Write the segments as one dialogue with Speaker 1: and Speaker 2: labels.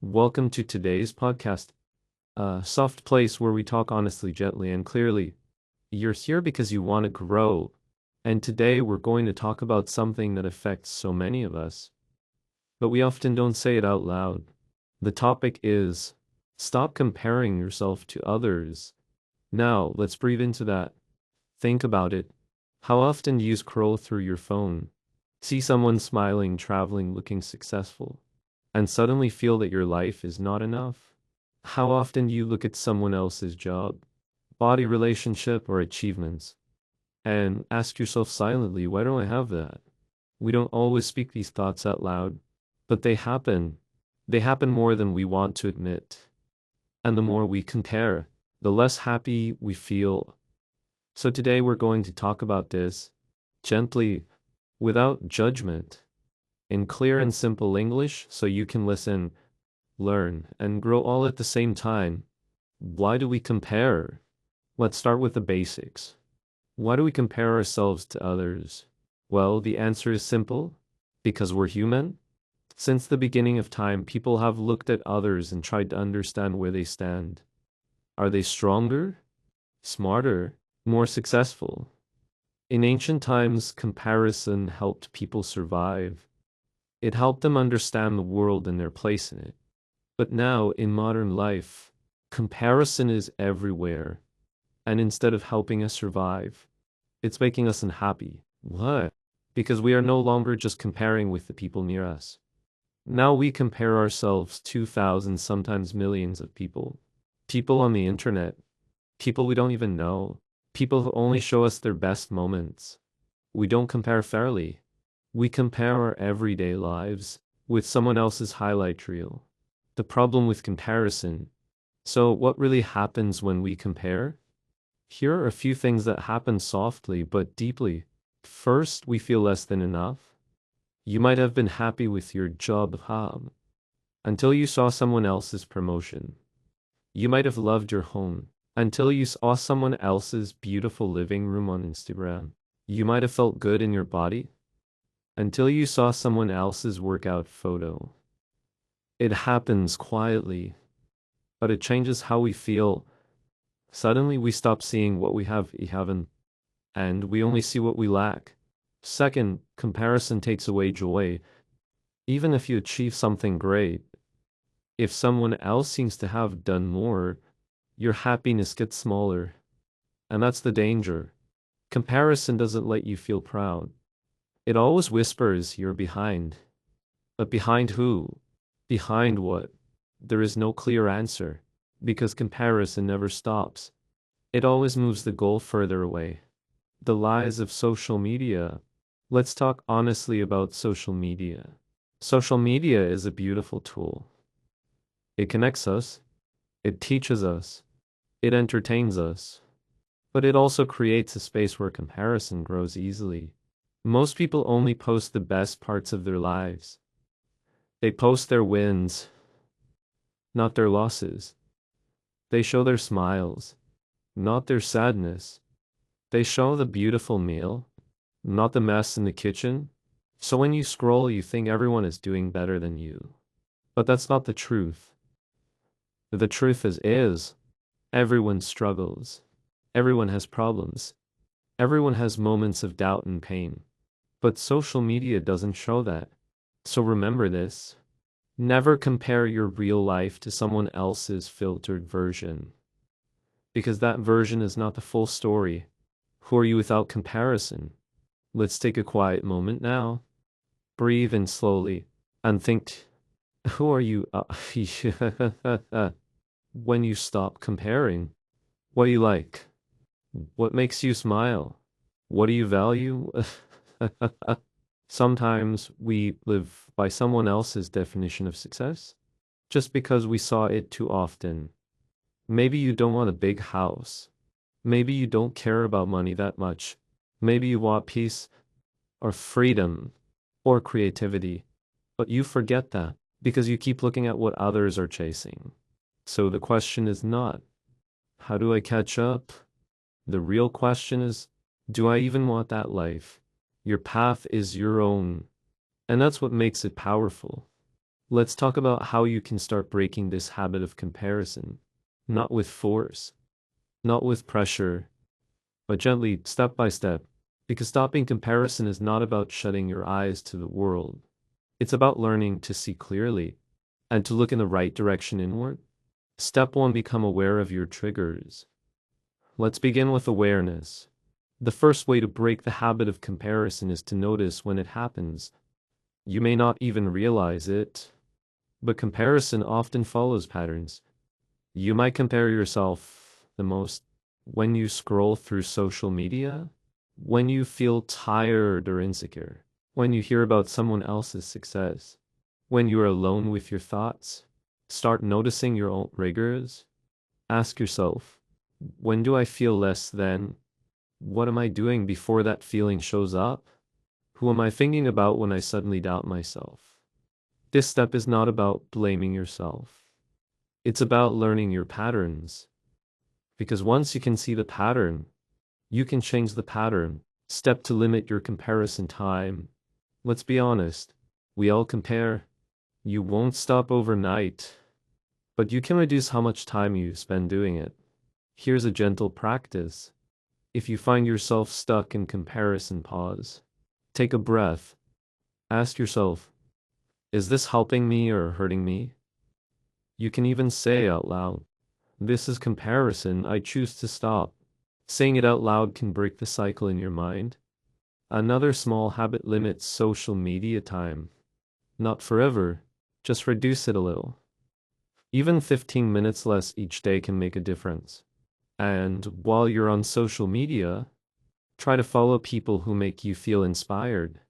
Speaker 1: Welcome to today's podcast, a soft place where we talk honestly, gently, and clearly. You're here because you want to grow, and today we're going to talk about something that affects so many of us, but we often don't say it out loud. The topic is stop comparing yourself to others. Now, let's breathe into that. Think about it. How often do you scroll through your phone, see someone smiling, traveling, looking successful, and suddenly feel that your life is not enough? How often do you look at someone else's job, body, relationship, or achievements and ask yourself silently, why don't I have that? We don't always speak these thoughts out loud, but they happen. They happen more than we want to admit. And the more we compare, the less happy we feel. So today we're going to talk about this gently, without judgment, in clear and simple English so you can listen, learn, and grow all at the same time. Why do we compare? Let's start with the basics. Why do we compare ourselves to others? Well, the answer is simple. Because we're human. Since the beginning of time, people have looked at others and tried to understand where they stand. Are they stronger, smarter, more successful? In ancient times, comparison helped people survive. It helped them understand the world and their place in it. But now, in modern life, comparison is everywhere. And instead of helping us survive, it's making us unhappy. What? Because we are no longer just comparing with the people near us. Now we compare ourselves to thousands, sometimes millions of people. People on the internet, people we don't even know, people who only show us their best moments. We don't compare fairly. We compare our everyday lives with someone else's highlight reel. The problem with comparison. So, what really happens when we compare? Here are a few things that happen softly but deeply. First, we feel less than enough. You might have been happy with your job until you saw someone else's promotion. You might have loved your home until you saw someone else's beautiful living room on Instagram. You might have felt good in your body until you saw someone else's workout photo. It happens quietly, but it changes how we feel. Suddenly we stop seeing what we haven't, and we only see what we lack. Second, comparison takes away joy. Even if you achieve something great, if someone else seems to have done more, your happiness gets smaller. And that's the danger. Comparison doesn't let you feel proud. It always whispers you're behind. But behind who? Behind what? There is no clear answer, because comparison never stops. It always moves the goal further away. The lies of social media. Let's talk honestly about social media. Social media is a beautiful tool. It connects us, it teaches us, it entertains us, but it also creates a space where comparison grows easily. Most people only post the best parts of their lives. They post their wins, not their losses. They show their smiles, not their sadness. They show the beautiful meal, not the mess in the kitchen. So when you scroll, you think everyone is doing better than you. But that's not the truth. The truth is everyone struggles. Everyone has problems. Everyone has moments of doubt and pain. But social media doesn't show that. So remember this. Never compare your real life to someone else's filtered version. Because that version is not the full story. Who are you without comparison? Let's take a quiet moment now. Breathe in slowly and think, who are you when you stop comparing? What do you like? What makes you smile? What do you value? Sometimes we live by someone else's definition of success just because we saw it too often. Maybe you don't want a big house. Maybe you don't care about money that much. Maybe you want peace or freedom or creativity. But you forget that because you keep looking at what others are chasing. So the question is not, how do I catch up? The real question is, do I even want that life? Your path is your own. And that's what makes it powerful. Let's talk about how you can start breaking this habit of comparison. Not with force, not with pressure, but gently, step by step. Because stopping comparison is not about shutting your eyes to the world. It's about learning to see clearly and to look in the right direction inward. Step 1: become aware of your triggers. Let's begin with awareness. The first way to break the habit of comparison is to notice when it happens. You may not even realize it, but comparison often follows patterns. You might compare yourself the most when you scroll through social media, when you feel tired or insecure, when you hear about someone else's success, when you are alone with your thoughts. Start noticing your own triggers. Ask yourself, when do I feel less than? What am I doing before that feeling shows up? Who am I thinking about when I suddenly doubt myself? This step is not about blaming yourself. It's about learning your patterns. Because once you can see the pattern, you can change the pattern. Step to limit your comparison time. Let's be honest, we all compare. You won't stop overnight, but you can reduce how much time you spend doing it. Here's a gentle practice. If you find yourself stuck in comparison, pause. Take a breath. Ask yourself, is this helping me or hurting me? You can even say out loud, this is comparison, I choose to stop. Saying it out loud can break the cycle in your mind. Another small habit: limits social media time. Not forever, just reduce it a little. Even 15 minutes less each day can make a difference. And while you're on social media, try to follow people who make you feel inspired,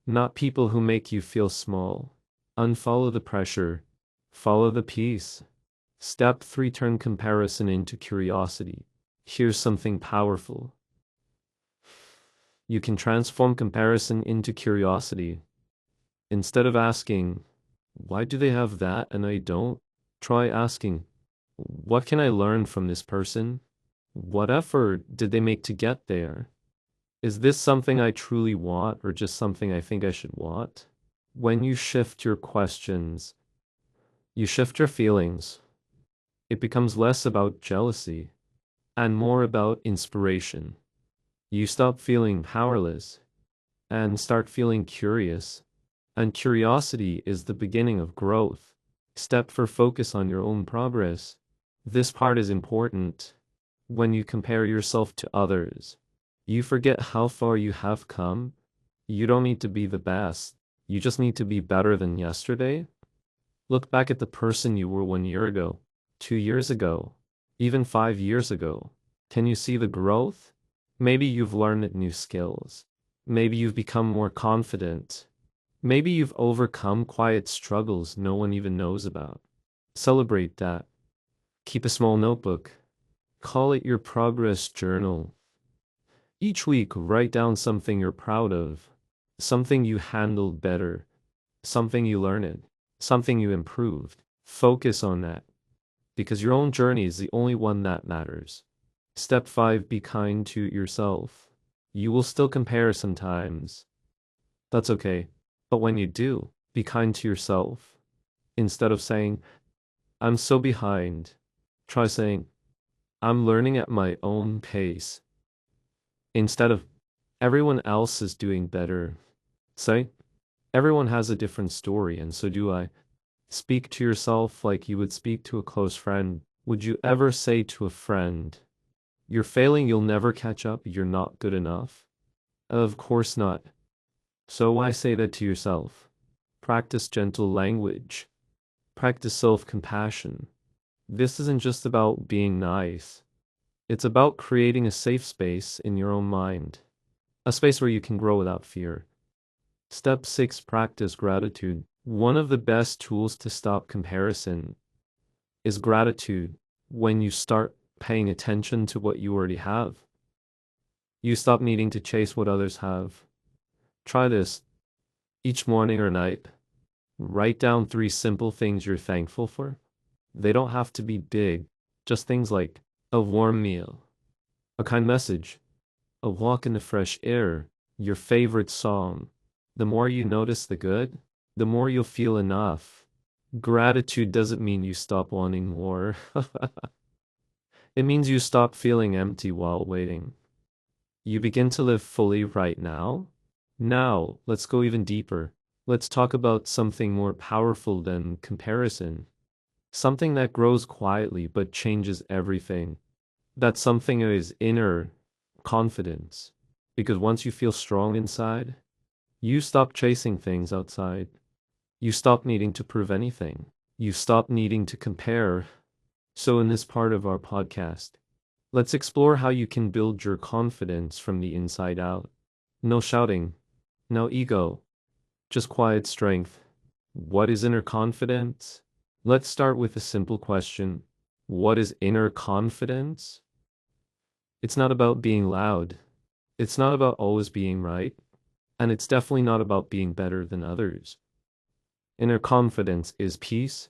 Speaker 1: not people who make you feel small. Unfollow the pressure, follow the peace. Step 3: turn comparison into curiosity. Here's something powerful. You can transform comparison into curiosity. Instead of asking, why do they have that and I don't? Try asking, what can I learn from this person? What effort did they make to get there? Is this something I truly want or just something I think I should want? When you shift your questions, you shift your feelings. It becomes less about jealousy and more about inspiration. You stop feeling powerless and start feeling curious. And curiosity is the beginning of growth. Step 4: focus on your own progress. This part is important. When you compare yourself to others, you forget how far you have come. You don't need to be the best. You just need to be better than yesterday. Look back at the person you were 1 year ago, 2 years ago, even 5 years ago. Can you see the growth? Maybe you've learned new skills. Maybe you've become more confident. Maybe you've overcome quiet struggles no one even knows about. Celebrate that. Keep a small notebook. Call it your progress journal. Each week, write down something you're proud of, something you handled better, something you learned, something you improved. Focus on that, because your own journey is the only one that matters. Step 5: be kind to yourself. You will still compare sometimes. That's okay. But when you do, be kind to yourself. Instead of saying, I'm so behind, try saying, I'm learning at my own pace. Instead of, everyone else is doing better, say, everyone has a different story and so do I. Speak to yourself like you would speak to a close friend. Would you ever say to a friend, you're failing, you'll never catch up, you're not good enough? Of course not. So why say that to yourself? Practice gentle language. Practice self-compassion. This isn't just about being nice. It's about creating a safe space in your own mind. A space where you can grow without fear. Step 6: practice gratitude. One of the best tools to stop comparison is gratitude. When you start paying attention to what you already have, you stop needing to chase what others have. Try this. Each morning or night, write down 3 simple things you're thankful for. They don't have to be big, just things like a warm meal, a kind message, a walk in the fresh air, your favorite song. The more you notice the good, the more you'll feel enough. Gratitude doesn't mean you stop wanting more. It means you stop feeling empty while waiting. You begin to live fully right now. Now, let's go even deeper. Let's talk about something more powerful than comparison. Something that grows quietly but changes everything. That something is inner confidence. Because once you feel strong inside, you stop chasing things outside. You stop needing to prove anything. You stop needing to compare. So, in this part of our podcast, let's explore how you can build your confidence from the inside out. No shouting, no ego, just quiet strength. What is inner confidence? Let's start with a simple question. What is inner confidence? It's not about being loud. It's not about always being right. And it's definitely not about being better than others. Inner confidence is peace.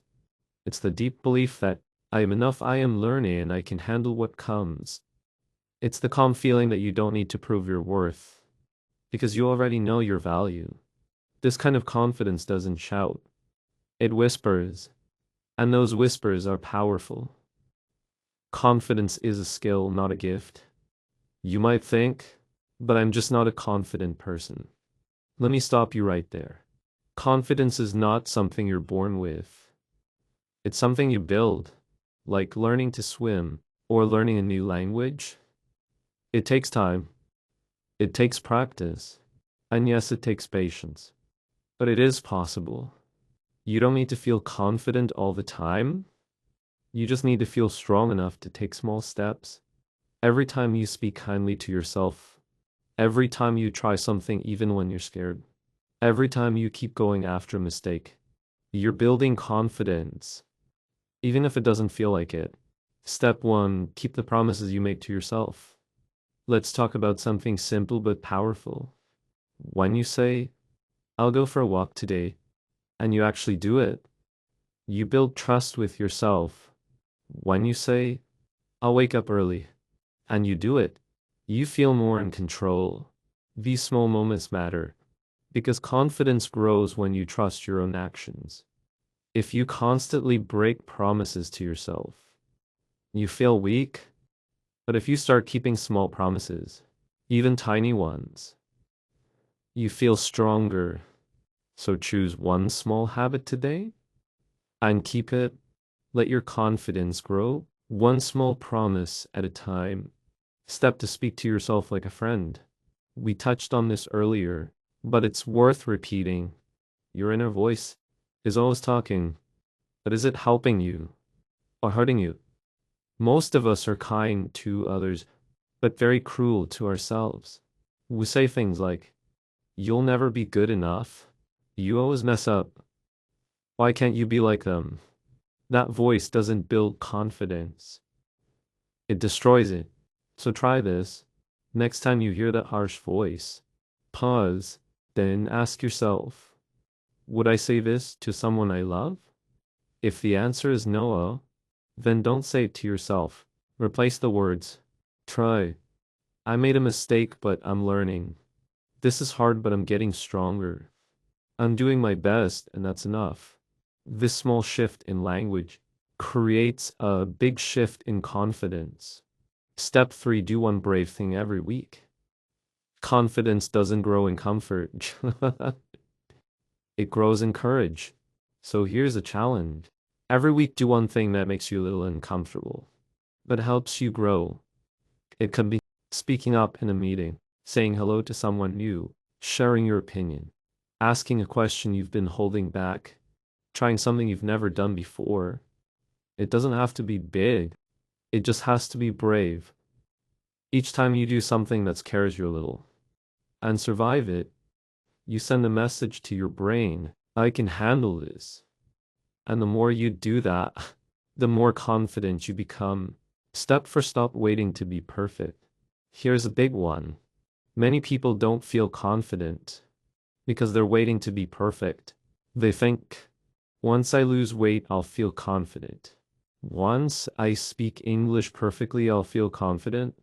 Speaker 1: It's the deep belief that I am enough, I am learning, and I can handle what comes. It's the calm feeling that you don't need to prove your worth, because you already know your value. This kind of confidence doesn't shout, it whispers, and those whispers are powerful. Confidence is a skill, not a gift. You might think, but I'm just not a confident person. Let me stop you right there. Confidence is not something you're born with. It's something you build, like learning to swim or learning a new language. It takes time, it takes practice, and yes, it takes patience. But it is possible. You don't need to feel confident all the time. You just need to feel strong enough to take small steps. Every time you speak kindly to yourself, every time you try something even when you're scared, every time you keep going after a mistake, you're building confidence, even if it doesn't feel like it. Step 1, keep the promises you make to yourself. Let's talk about something simple but powerful. When you say, I'll go for a walk today, and you actually do it, you build trust with yourself. When you say, I'll wake up early, and you do it, you feel more in control. These small moments matter, because confidence grows when you trust your own actions. If you constantly break promises to yourself, you feel weak. But if you start keeping small promises, even tiny ones, you feel stronger. So choose one small habit today and keep it. Let your confidence grow, one small promise at a time. Step to speak to yourself like a friend. We touched on this earlier, but it's worth repeating. Your inner voice is always talking, but is it helping you or hurting you? Most of us are kind to others, but very cruel to ourselves. We say things like, you'll never be good enough. You always mess up. Why can't you be like them? That voice doesn't build confidence. It destroys it. So try this. Next time you hear that harsh voice, pause, then ask yourself, would I say this to someone I love? If the answer is no, then don't say it to yourself. Replace the words, try. I made a mistake, but I'm learning. This is hard, but I'm getting stronger. I'm doing my best, and that's enough. This small shift in language creates a big shift in confidence. Step 3, do one brave thing every week. Confidence doesn't grow in comfort. It grows in courage. So here's a challenge. Every week do one thing that makes you a little uncomfortable, but helps you grow. It can be speaking up in a meeting, saying hello to someone new, sharing your opinion, asking a question you've been holding back, trying something you've never done before. It doesn't have to be big. It just has to be brave. Each time you do something that scares you a little and survive it, you send a message to your brain, I can handle this. And the more you do that, the more confident you become. Step 4, stop waiting to be perfect. Here's a big one. Many people don't feel confident because they're waiting to be perfect. They think, once I lose weight, I'll feel confident. Once I speak English perfectly, I'll feel confident.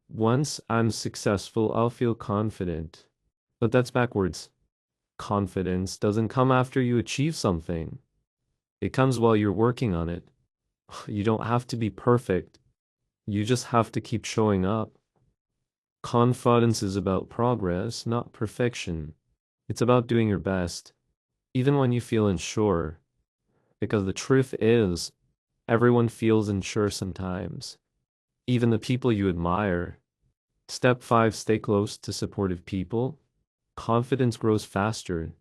Speaker 1: Once I'm successful, I'll feel confident. But that's backwards. Confidence doesn't come after you achieve something. It comes while you're working on it. You don't have to be perfect. You just have to keep showing up. Confidence is about progress, not perfection. It's about doing your best, even when you feel unsure. Because the truth is, everyone feels unsure sometimes. Even the people you admire. Step 5. Stay close to supportive people. Confidence grows faster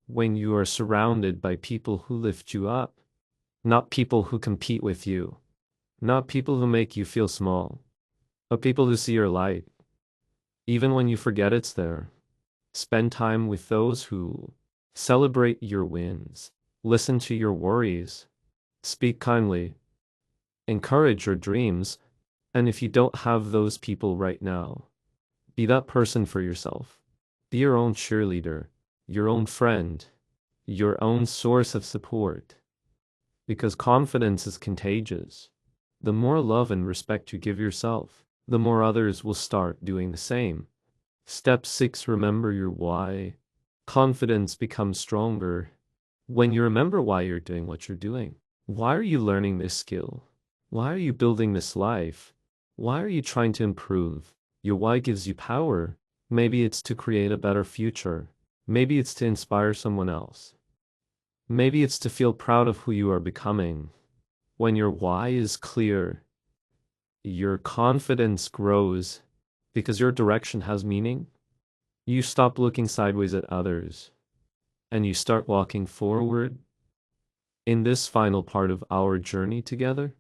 Speaker 1: when you are surrounded by people who lift you up, not people who compete with you, not people who make you feel small, but people who see your light, even when you forget it's there. Spend time with those who celebrate your wins, listen to your worries, speak kindly, encourage your dreams, and if you don't have those people right now, be that person for yourself. Be your own cheerleader, your own friend, your own source of support. Because confidence is contagious. The more love and respect you give yourself, the more others will start doing the same. Step 6. Remember your why. Confidence becomes stronger when you remember why you're doing what you're doing. Why are you learning this skill? Why are you building this life? Why are you trying to improve? Your why gives you power. Maybe it's to create a better future. Maybe it's to inspire someone else. Maybe it's to feel proud of who you are becoming. When your why is clear, your confidence grows because your direction has meaning. You stop looking sideways at others and you start walking forward. In this final part of our journey together,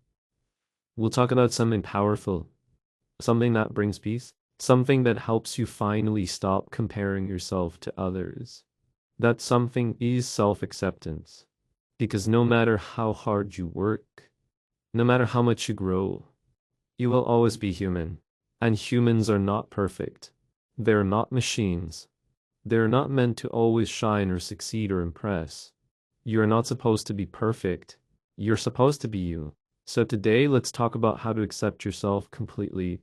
Speaker 1: we'll talk about something powerful, something that brings peace, something that helps you finally stop comparing yourself to others. That something is self-acceptance. Because no matter how hard you work, no matter how much you grow, you will always be human. And humans are not perfect. They're not machines. They're not meant to always shine or succeed or impress. You're not supposed to be perfect. You're supposed to be you. So today, let's talk about how to accept yourself completely.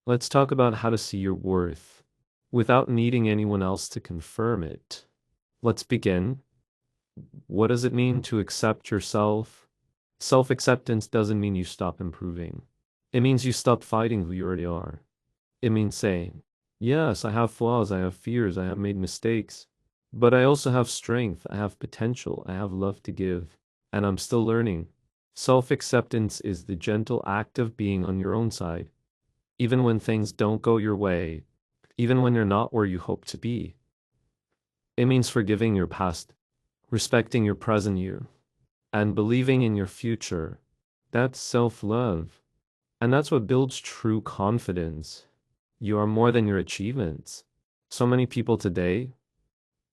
Speaker 1: Let's talk about how to see your worth without needing anyone else to confirm it. Let's begin. What does it mean to accept yourself? Self-acceptance doesn't mean you stop improving. It means you stop fighting who you already are. It means saying, yes, I have flaws, I have fears, I have made mistakes, but I also have strength, I have potential, I have love to give, and I'm still learning. Self-acceptance is the gentle act of being on your own side, even when things don't go your way, even when you're not where you hope to be. It means forgiving your past, respecting your present you, and believing in your future. That's self-love. And that's what builds true confidence. You are more than your achievements. So many people today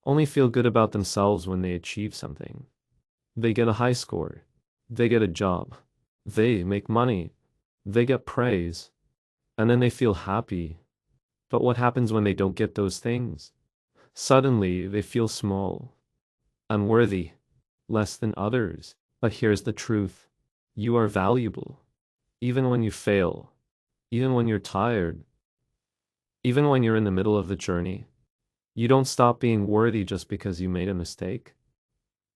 Speaker 1: only feel good about themselves when they achieve something. They get a high score. They get a job. They make money. They get praise. And then they feel happy. But what happens when they don't get those things? Suddenly, they feel small, unworthy, less than others. But here's the truth. You are valuable. Even when you fail, even when you're tired, even when you're in the middle of the journey, you don't stop being worthy just because you made a mistake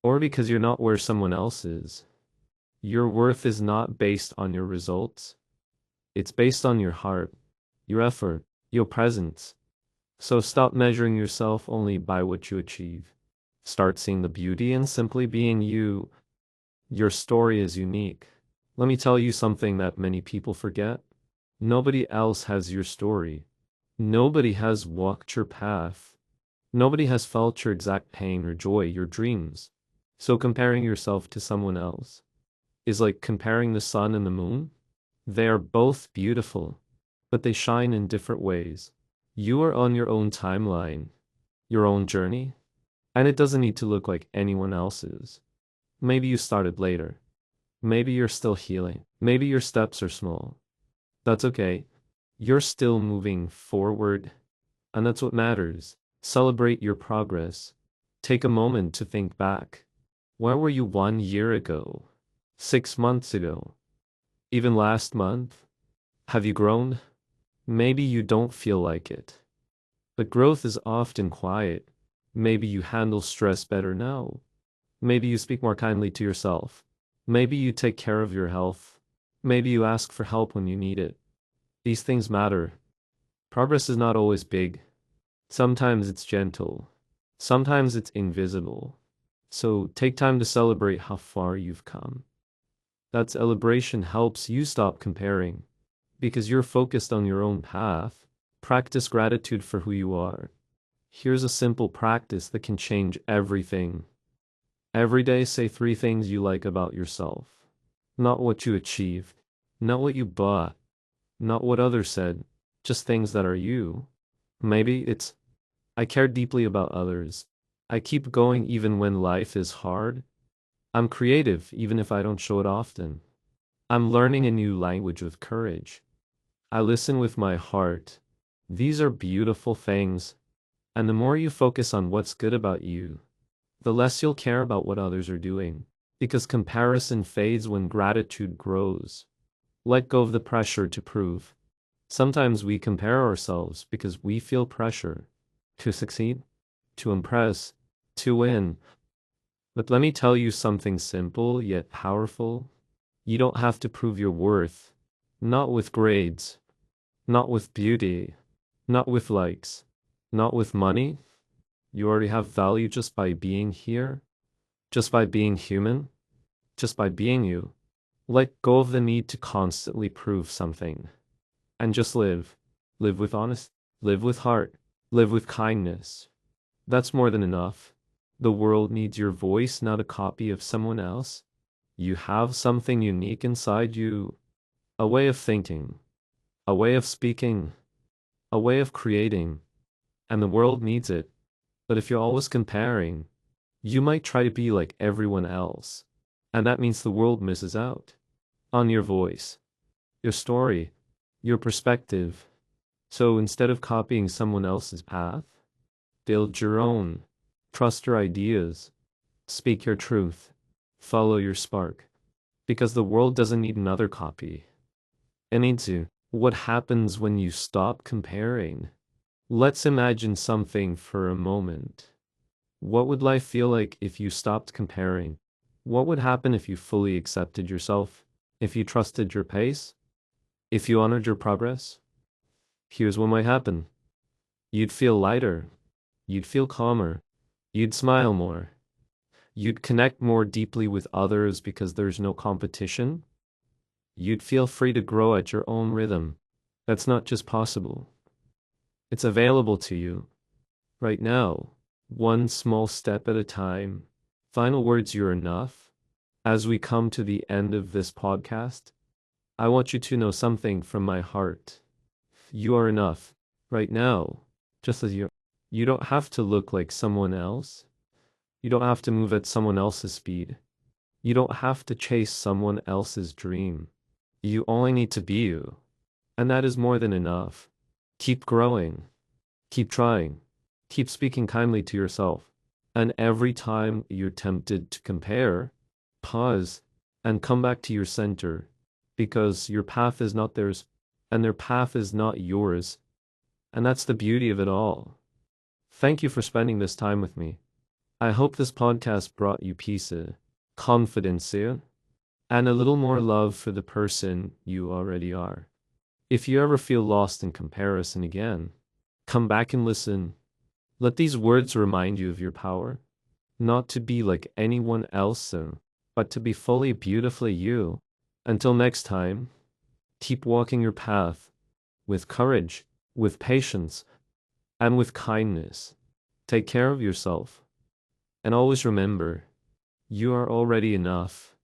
Speaker 1: or because you're not where someone else is. Your worth is not based on your results. It's based on your heart, your effort, your presence. So stop measuring yourself only by what you achieve. Start seeing the beauty in simply being you. Your story is unique. Let me tell you something that many people forget. Nobody else has your story. Nobody has walked your path. Nobody has felt your exact pain or joy, your dreams. So comparing yourself to someone else is like comparing the sun and the moon. They are both beautiful, but they shine in different ways. You are on your own timeline, your own journey, and it doesn't need to look like anyone else's. Maybe you started later. Maybe you're still healing. Maybe your steps are small. That's okay. You're still moving forward, and that's what matters. Celebrate your progress. Take a moment to think back. Where were you 1 year ago? 6 months ago? Even last month? Have you grown? Maybe you don't feel like it. But growth is often quiet. Maybe you handle stress better now. Maybe you speak more kindly to yourself. Maybe you take care of your health. Maybe you ask for help when you need it. These things matter. Progress is not always big. Sometimes it's gentle. Sometimes it's invisible. So take time to celebrate how far you've come. That celebration helps you stop comparing because you're focused on your own path. Practice gratitude for who you are. Here's a simple practice that can change everything. Every day, say 3 things you like about yourself. Not what you achieved, not what you bought, not what others said, just things that are you. Maybe it's, I care deeply about others. I keep going even when life is hard. I'm creative even if I don't show it often. I'm learning a new language with courage. I listen with my heart. These are beautiful things. And the more you focus on what's good about you, the less you'll care about what others are doing. Because comparison fades when gratitude grows. Let go of the pressure to prove. Sometimes we compare ourselves because we feel pressure to succeed, to impress, to win. But let me tell you something simple yet powerful. You don't have to prove your worth. Not with grades, not with beauty, not with likes, not with money. You already have value just by being here, just by being human, just by being you. Let go of the need to constantly prove something. And just live. Live with honesty, live with heart, live with kindness. That's more than enough. The world needs your voice, not a copy of someone else. You have something unique inside you, a way of thinking, a way of speaking, a way of creating, and the world needs it. But if you're always comparing, you might try to be like everyone else, and that means the world misses out on your voice, your story, your perspective. So instead of copying someone else's path, build your own. Trust your ideas. Speak your truth. Follow your spark. Because the world doesn't need another copy. It needs you. What happens when you stop comparing? Let's imagine something for a moment. What would life feel like if you stopped comparing? What would happen if you fully accepted yourself? If you trusted your pace? If you honored your progress? Here's what might happen. You'd feel lighter. You'd feel calmer. You'd smile more. You'd connect more deeply with others because there's no competition. You'd feel free to grow at your own rhythm. That's not just possible. It's available to you right now, one small step at a time. Final words, you're enough. As we come to the end of this podcast, I want you to know something from my heart. You are enough right now, just as you are. You don't have to look like someone else. You don't have to move at someone else's speed. You don't have to chase someone else's dream. You only need to be you. And that is more than enough. Keep growing. Keep trying. Keep speaking kindly to yourself. And every time you're tempted to compare, pause and come back to your center. Because your path is not theirs, and their path is not yours. And that's the beauty of it all. Thank you for spending this time with me. I hope this podcast brought you peace, confidence, and a little more love for the person you already are. If you ever feel lost in comparison again, come back and listen. Let these words remind you of your power, not to be like anyone else, but to be fully, beautifully you. Until next time, keep walking your path with courage, with patience, and with kindness. Take care of yourself. And always remember, you are already enough.